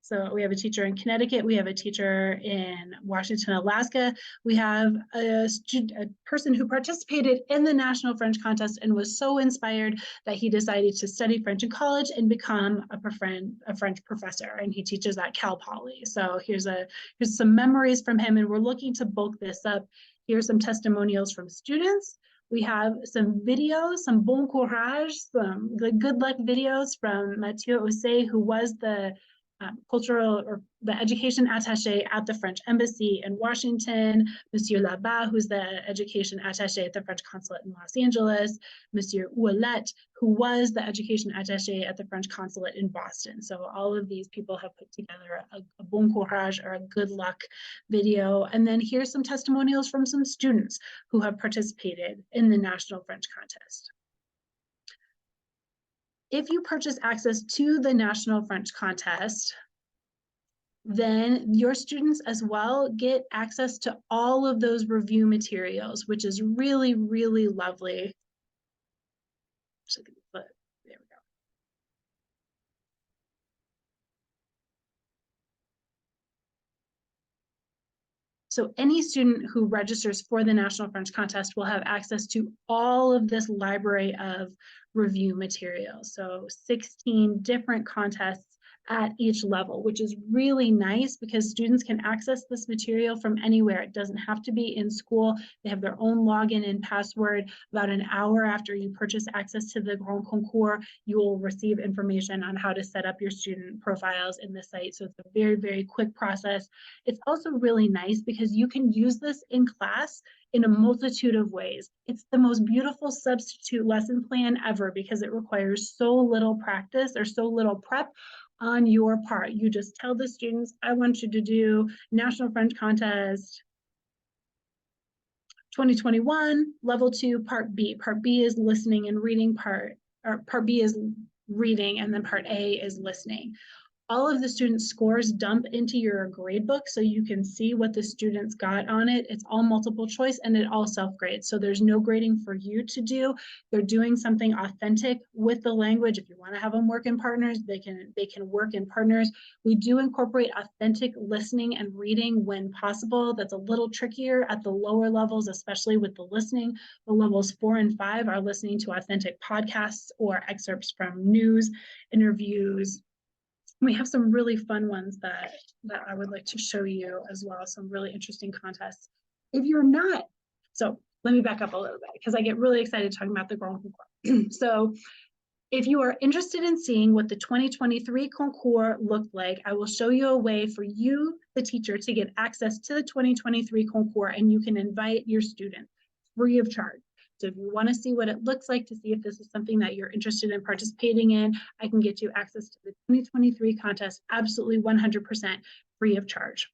So we have a teacher in Connecticut, we have a teacher in Washington, Alaska. We have a person who participated in the National French Contest and was so inspired that he decided to study French in college and become a French professor, and he teaches at Cal Poly. So here's some memories from him, and we're looking to bulk this up. Here's some testimonials from students. We have some videos, some bon courage, some good luck videos from Mathieu Ossé, who was the cultural or the education attaché at the French Embassy in Washington, Monsieur Labat, who's the education attaché at the French Consulate in Los Angeles, Monsieur Ouellet, who was the education attaché at the French Consulate in Boston. So all of these people have put together a bon courage or a good luck video. And then here's some testimonials from some students who have participated in the National French Contest. If you purchase access to the National French Contest, then your students as well get access to all of those review materials, which is really, really lovely. There we go. So any student who registers for the National French Contest will have access to all of this library of review materials. So 16 different contests at each level, which is really nice because students can access this material from anywhere. It doesn't have to be in school. They have their own login and password. About an hour after you purchase access to the Grand Concours, you will receive information on how to set up your student profiles in the site. So it's a very, very quick process. It's also really nice because you can use this in class in a multitude of ways. It's the most beautiful substitute lesson plan ever because it requires so little practice or so little prep on your part. You just tell the students, I want you to do National French Contest 2021, level 2, part B. Part B is listening and reading part B is reading, and then part A is listening. All of the students' scores dump into your grade book so you can see what the students got on it. It's all multiple choice and it all self-grades. So there's no grading for you to do. They're doing something authentic with the language. If you want to have them work in partners, they can work in partners. We do incorporate authentic listening and reading when possible. That's a little trickier at the lower levels, especially with the listening. The levels 4 and 5 are listening to authentic podcasts or excerpts from news, interviews, We have some really fun ones that I would like to show you as well, some really interesting contests. If you're not, so let me back up a little bit because I get really excited talking about the Grand Concours. So if you are interested in seeing what the 2023 concours looked like, I will show you a way for you, the teacher, to get access to the 2023 concours, and you can invite your students free of charge. So if you want to see what it looks like, to see if this is something that you're interested in participating in, I can get you access to the 2023 contest absolutely 100% free of charge.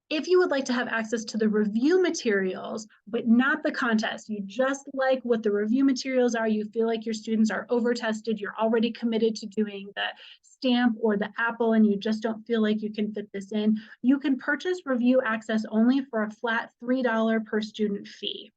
If you would like to have access to the review materials, but not the contest, you just like what the review materials are, you feel like your students are over-tested, you're already committed to doing the stamp or the apple, and you just don't feel like you can fit this in, you can purchase review access only for a flat $3 per student fee.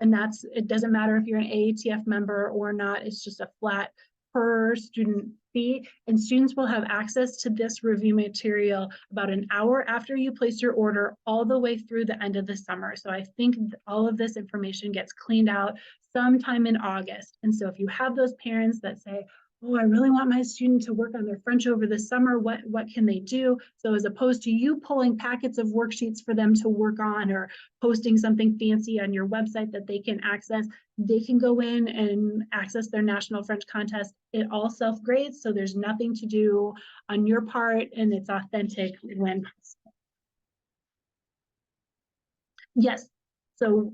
And it doesn't matter if you're an AATF member or not, it's just a flat per student fee, and students will have access to this review material about an hour after you place your order all the way through the end of the summer. So I think all of this information gets cleaned out sometime in August. And so if you have those parents that say, oh, I really want my student to work on their French over the summer, what can they do? So as opposed to you pulling packets of worksheets for them to work on or posting something fancy on your website that they can access, they can go in and access their National French Contest. It all self-grades, so there's nothing to do on your part, and it's authentic when possible. Yes, so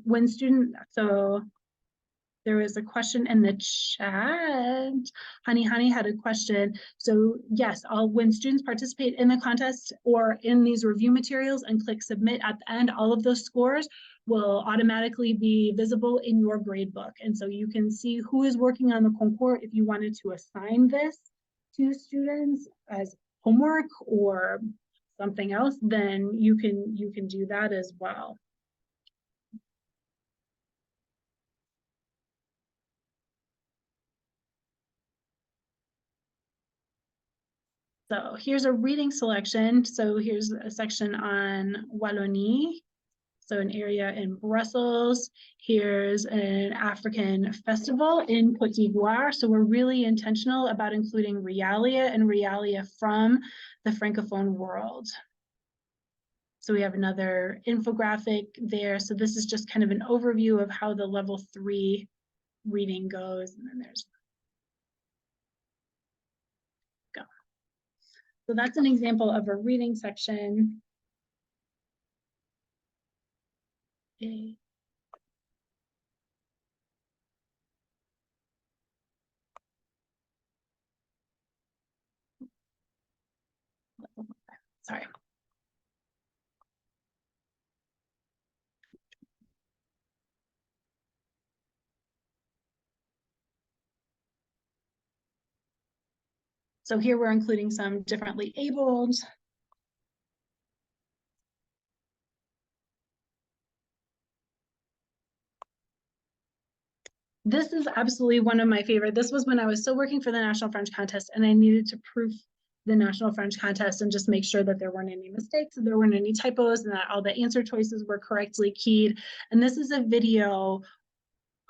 there was a question in the chat. Honey had a question. So yes, when students participate in the contest or in these review materials and click submit at the end, all of those scores will automatically be visible in your grade book. And so you can see who is working on the concours. If you wanted to assign this to students as homework or something else, then you can do that as well. So here's a reading selection. So here's a section on Wallonie, so an area in Brussels. Here's an African festival in Côte d'Ivoire. So we're really intentional about including realia and realia from the Francophone world. So we have another infographic there. So this is just kind of an overview of how the level 3 reading goes. And then there's So that's an example of a reading section. Okay. Sorry. So here we're including some differently abled. This is absolutely one of my favorite. This was when I was still working for the National French Contest and I needed to proof the National French Contest and just make sure that there weren't any mistakes, that there weren't any typos, and that all the answer choices were correctly keyed. And this is a video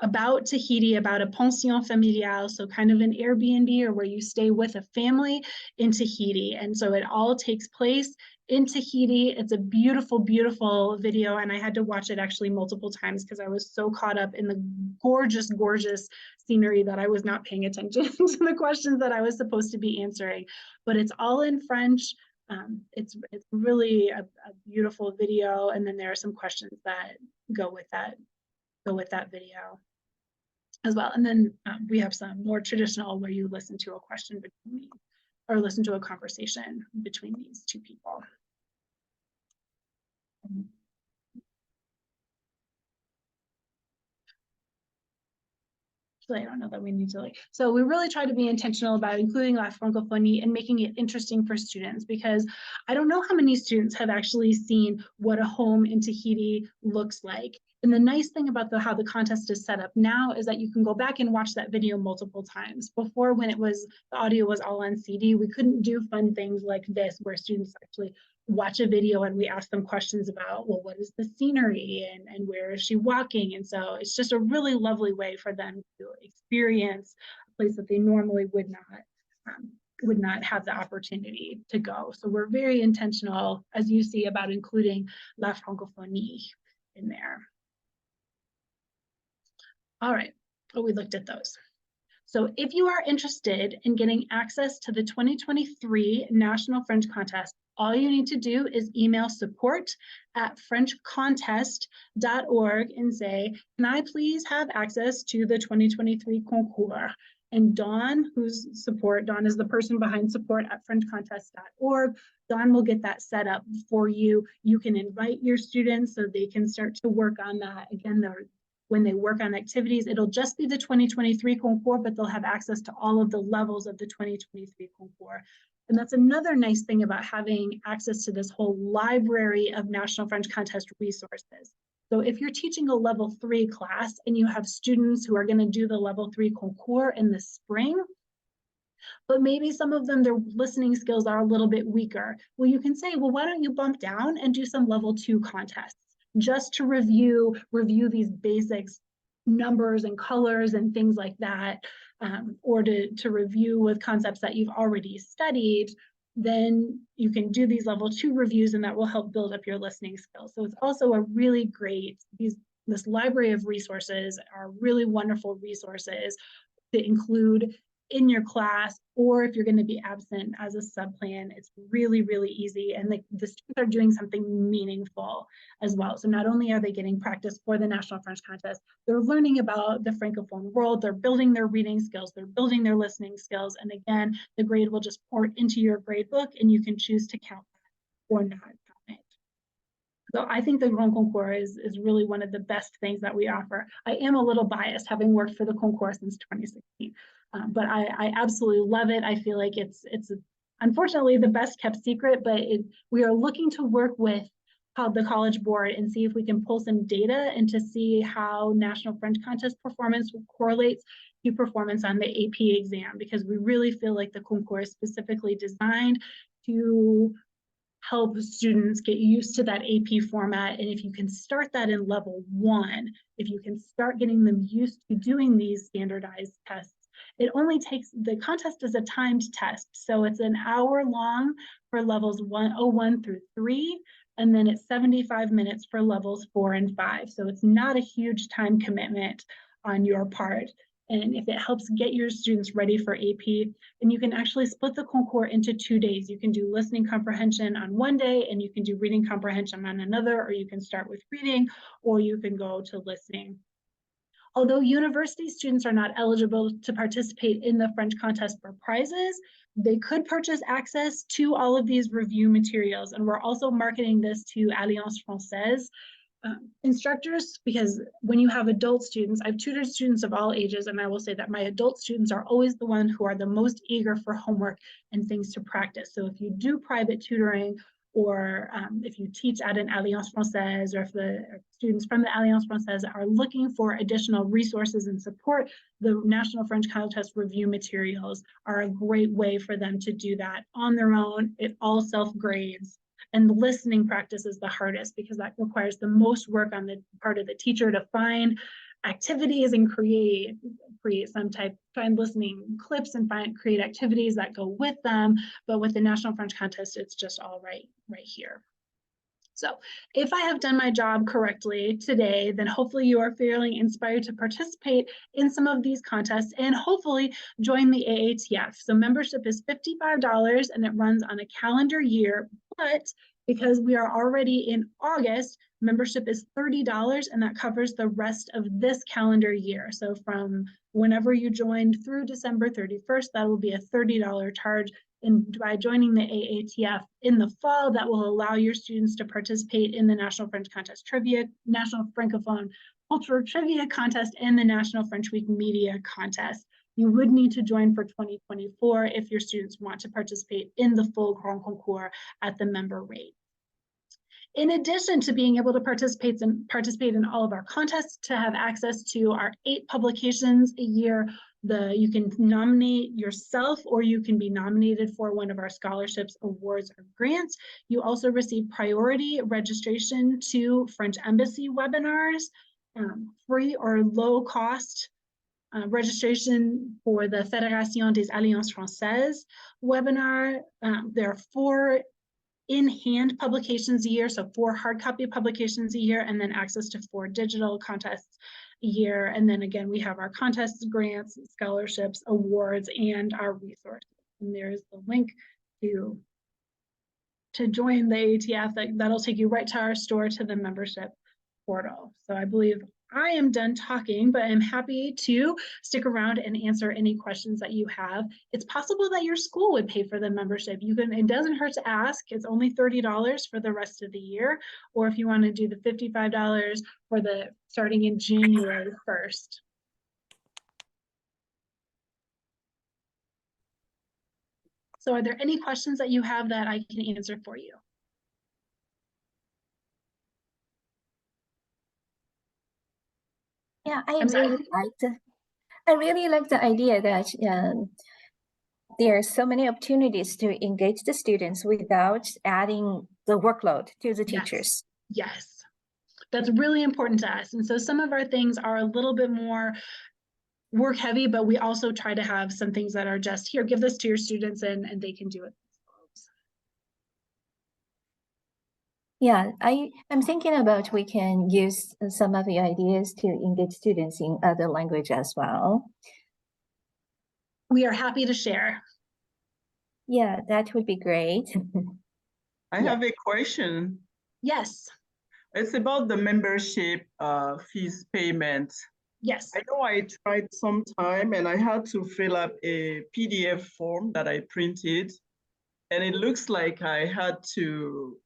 about Tahiti, about a pension familiale, so kind of an Airbnb or where you stay with a family in Tahiti. And so it all takes place in Tahiti. It's a beautiful, beautiful video, and I had to watch it actually multiple times because I was so caught up in the gorgeous, gorgeous scenery that I was not paying attention to the questions that I was supposed to be answering. But it's all in French. It's really a beautiful video, and then there are some questions that go with that video as well. And then we have some more traditional where you listen to a question between, or listen to a conversation between these two people. So I don't know that we need to so we really try to be intentional about including La Francophonie and making it interesting for students, because I don't know how many students have actually seen what a home in Tahiti looks like. And the nice thing about how the contest is set up now is that you can go back and watch that video multiple times. Before, when the audio was all on CD, we couldn't do fun things like this where students actually watch a video and we ask them questions about, well, what is the scenery and where is she walking? And so it's just a really lovely way for them to experience a place that they normally would not. would not have the opportunity to go. So we're very intentional, as you see, about including La Francophonie in there. All right, well, we looked at those. So if you are interested in getting access to the 2023 National French Contest, all you need to do is email support@frenchcontest.org and say, can I please have access to the 2023 concours? And Dawn, Dawn is the person behind support@frenchcontest.org. Dawn will get that set up for you. You can invite your students so they can start to work on that. Again, when they work on activities, it'll just be the 2023 concours, but they'll have access to all of the levels of the 2023 concours. And that's another nice thing about having access to this whole library of National French Contest resources. So if you're teaching a level 3 class and you have students who are going to do the level 3 concours in the spring, but maybe some of them, their listening skills are a little bit weaker. Well, you can say, well, why don't you bump down and do some level 2 contests just to review these basics, numbers and colors and things like that, or to review with concepts that you've already studied. Then you can do these level 2 reviews, and that will help build up your listening skills. So it's also a really great, this library of resources are really wonderful resources to include in your class, or if you're going to be absent as a sub-plan. It's really, really easy, and the students are doing something meaningful as well. So not only are they getting practice for the National French Contest, they're learning about the Francophone world, they're building their reading skills, they're building their listening skills, and again, the grade will just port into your grade book, and you can choose to count that or not count it. So I think the Grand Concours is really one of the best things that we offer. I am a little biased, having worked for the concours since 2016. But I absolutely love it. I feel like it's unfortunately the best kept secret, but we are looking to work with the College Board and see if we can pull some data and to see how National French Contest performance correlates to performance on the AP exam, because we really feel like the concours is specifically designed to help students get used to that AP format. And if you can start that in level 1, if you can start getting them used to doing these standardized tests, it only takes, the contest is a timed test. So it's an hour long for levels 101 through 3, and then it's 75 minutes for levels 4 and 5. So it's not a huge time commitment on your part. And if it helps get your students ready for AP, then you can actually split the concours into 2 days. You can do listening comprehension on one day, and you can do reading comprehension on another, or you can start with reading, or you can go to listening. Although university students are not eligible to participate in the French contest for prizes, they could purchase access to all of these review materials. And we're also marketing this to Alliance Française instructors, because when you have adult students, I've tutored students of all ages, and I will say that my adult students are always the ones who are the most eager for homework and things to practice. So if you do private tutoring, or if you teach at an Alliance Française, or if the students from the Alliance Française are looking for additional resources and support, the National French Contest review materials are a great way for them to do that on their own. It all self-grades. And the listening practice is the hardest, because that requires the most work on the part of the teacher to find activities and create find listening clips and create activities that go with them. But with the National French Contest, it's just all right here. So if I have done my job correctly today, then hopefully you are feeling inspired to participate in some of these contests and hopefully join the AATF. So membership is $55 and it runs on a calendar year, but because we are already in August, membership is $30, and that covers the rest of this calendar year. So from whenever you joined through December 31st, that will be a $30 charge. And by joining the AATF in the fall, that will allow your students to participate in the National French Contest Trivia, National Francophone Cultural Trivia Contest, and the National French Week Media Contest. You would need to join for 2024 if your students want to participate in the full Grand Concours at the member rate. In addition to being able to participate in all of our contests, to have access to our 8 publications a year, you can nominate yourself, or you can be nominated for one of our scholarships, awards, or grants. You also receive priority registration to French Embassy webinars, free or low cost registration for the Fédération des Alliances Françaises webinar. There are 4 in-hand publications a year, so 4 hard copy publications a year, and then access to 4 digital contests a year. And then again, we have our contests, grants, scholarships, awards, and our resources. And there's the link to join the AETF. That'll take you right to our store, to the membership portal. So I believe I am done talking, but I'm happy to stick around and answer any questions that you have. It's possible that your school would pay for the membership. It doesn't hurt to ask. It's only $30 for the rest of the year. Or if you want to do the $55 for starting in January 1st. So are there any questions that you have that I can answer for you? Yeah, I really like the idea that there are so many opportunities to engage the students without adding the workload to the teachers. Yes, that's really important to us. And so some of our things are a little bit more work heavy, but we also try to have some things that are just here, give this to your students and they can do it themselves. Yeah, I'm thinking about we can use some of the ideas to engage students in other language as well. We are happy to share. Yeah, that would be great. I have a question. Yes. It's about the membership fees payment. Yes. I know I tried sometime and I had to fill up a PDF form that I printed, and it looks like I had to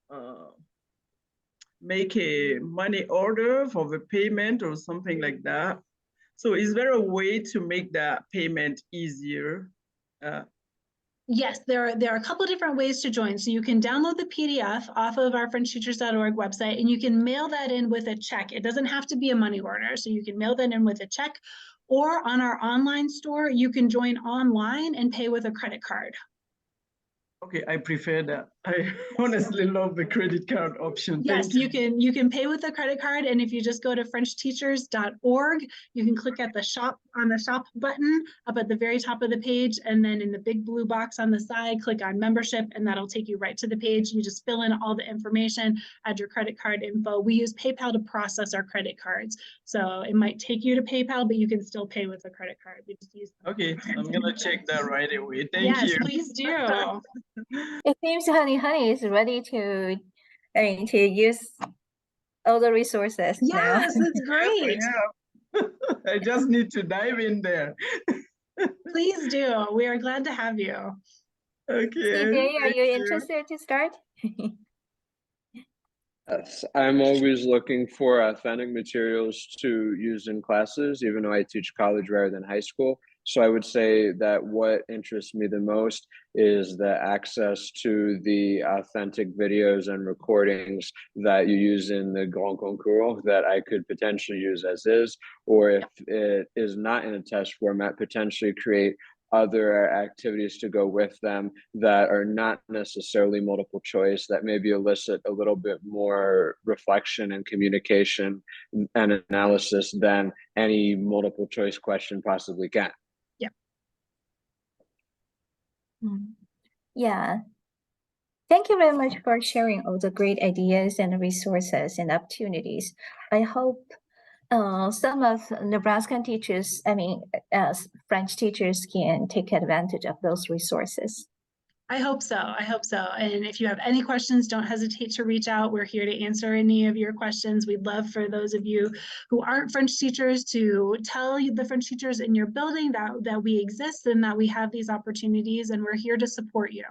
make a money order for the payment or something like that. So is there a way to make that payment easier? Yes, there are a couple different ways to join. So you can download the PDF off of our FrenchTeachers.org website, and you can mail that in with a check. It doesn't have to be a money order. So you can mail that in with a check, or on our online store, you can join online and pay with a credit card. Okay, I prefer that. I honestly love the credit card option. Yes, you can pay with a credit card, and if you just go to FrenchTeachers.org, you can click at the shop button up at the very top of the page, and then in the big blue box on the side, click on membership, and that'll take you right to the page. You just fill in all the information, add your credit card info. We use PayPal to process our credit cards, so it might take you to PayPal, but you can still pay with a credit card. We just use them. Okay, I'm gonna check that right away. Thank you. Yes, please do. It seems Honey is ready to use all the resources now. Yes, that's great. Yeah. I just need to dive in there. Please do. We are glad to have you. Okay. CJ, are thank you interested to start? Yes, I'm always looking for authentic materials to use in classes, even though I teach college rather than high school. So I would say that what interests me the most is the access to the authentic videos and recordings that you use in the Grand Concours that I could potentially use as is, or if it is not in a test format, potentially create other activities to go with them that are not necessarily multiple choice, that maybe elicit a little bit more reflection and communication and analysis than any multiple choice question possibly can. Yeah. Thank you very much for sharing all the great ideas and resources and opportunities. I hope some of Nebraskan teachers, French teachers, can take advantage of those resources. I hope so. I hope so. And if you have any questions, don't hesitate to reach out. We're here to answer any of your questions. We'd love for those of you who aren't French teachers to tell the French teachers in your building that we exist and that we have these opportunities, and we're here to support you.